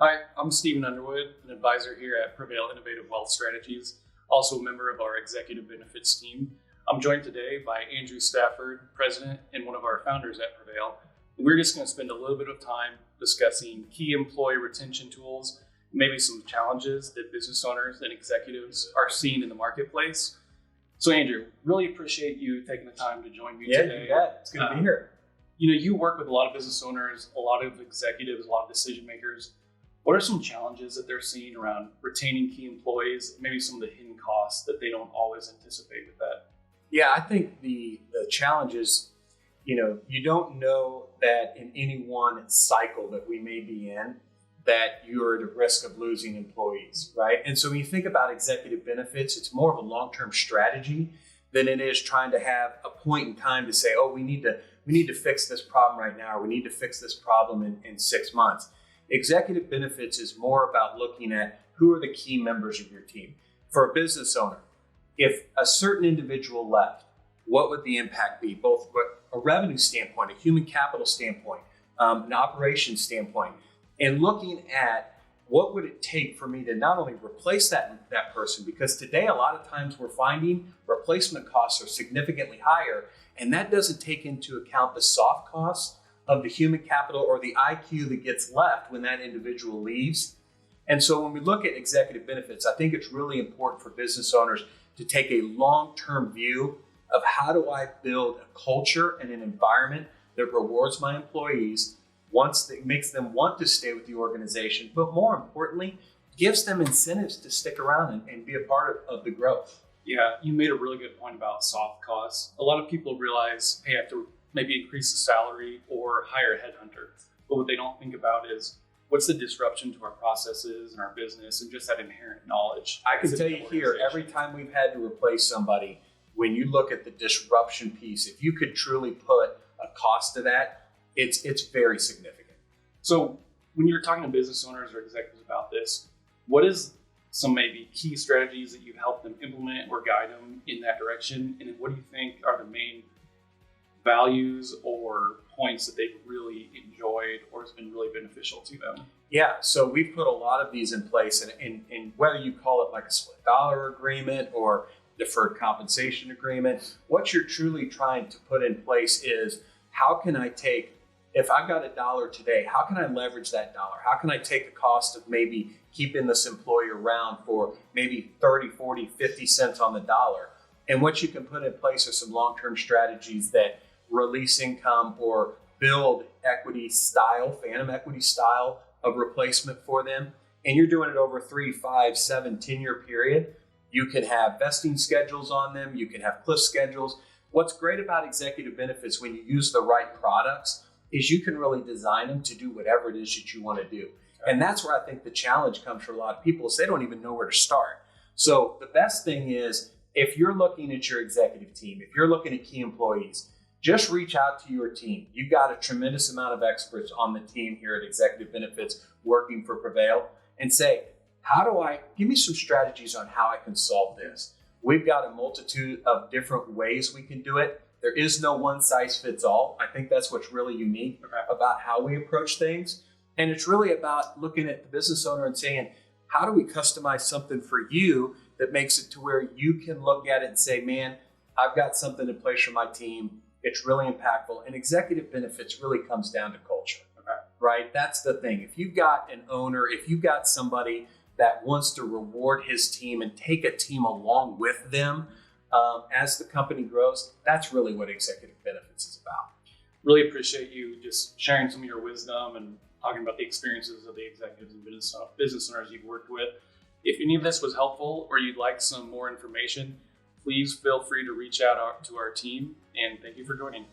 Hi, I'm Stephen Underwood, an advisor here at Prevail Innovative Wealth Strategies, also a member of our executive benefits team. I'm joined today by Andrew Stafford, president and one of our founders at Prevail. We're just going to spend a little bit of time discussing key employee retention tools, maybe some challenges that business owners and executives are seeing in the marketplace. So Andrew, really appreciate you taking the time to join me today. You bet. It's good to be here. You work with a lot of business owners, a lot of executives, a lot of decision makers. What are some challenges that they're seeing around retaining key employees, maybe some of the hidden costs that they don't always anticipate with that? Yeah, I think the challenge is, you don't know that in any one cycle that we may be in, that you're at a risk of losing employees, right? And so when you think about executive benefits, it's more of a long-term strategy than it is trying to have a point in time to say, oh, we need to fix this problem right now, or we need to fix this problem in 6 months. Executive benefits is more about looking at who are the key members of your team. For a business owner, if a certain individual left, what would the impact be, both a revenue standpoint, a human capital standpoint, an operations standpoint, and looking at what would it take for me to not only replace that person, because today a lot of times we're finding replacement costs are significantly higher, and that doesn't take into account the soft costs of the human capital or the IQ that gets left when that individual leaves. And so when we look at executive benefits, I think it's really important for business owners to take a long-term view of how do I build a culture and an environment that rewards my employees, that makes them want to stay with the organization, but more importantly, gives them incentives to stick around and be a part of the growth. Yeah, you made a really good point about soft costs. A lot of people realize, hey, I have to maybe increase the salary or hire a headhunter. But what they don't think about is what's the disruption to our processes and our business and just that inherent knowledge. I can tell you here, every time we've had to replace somebody, when you look at the disruption piece, if you could truly put a cost to that, it's very significant. So when you're talking to business owners or executives about this, what is some maybe key strategies that you've helped them implement or guide them in that direction? And what do you think are the main values or points that they've really enjoyed or has been really beneficial to them? Yeah, so we've put a lot of these in place, and whether you call it like a split dollar agreement or deferred compensation agreement, what you're truly trying to put in place is how can I take, if I've got $1 today, how can I leverage that dollar? How can I take the cost of maybe keeping this employee around for maybe 30, 40, 50 cents on the dollar? And what you can put in place are some long-term strategies that release income or build equity style, phantom equity style of replacement for them. And you're doing it over 3, 5, 7, 10-year period. You can have vesting schedules on them. You can have cliff schedules. What's great about executive benefits when you use the right products is you can really design them to do whatever it is that you want to do. Okay. And that's where I think the challenge comes for a lot of people is they don't even know where to start. So the best thing is if you're looking at your executive team, if you're looking at key employees, just reach out to your team. You've got a tremendous amount of experts on the team here at Executive Benefits working for Prevail and say, give me some strategies on how I can solve this. We've got a multitude of different ways we can do it. There is no one size fits all. I think that's what's really unique about how we approach things. And it's really about looking at the business owner and saying, how do we customize something for you that makes it to where you can look at it and say, man, I've got something in place for my team. It's really impactful. And executive benefits really comes down to culture, right? That's the thing. If you've got an owner, if you've got somebody that wants to reward his team and take a team along with them as the company grows, that's really what executive benefits is about. Really appreciate you just sharing some of your wisdom and talking about the experiences of the executives and business owners you've worked with. If any of this was helpful or you'd like some more information, please feel free to reach out to our team, and thank you for joining.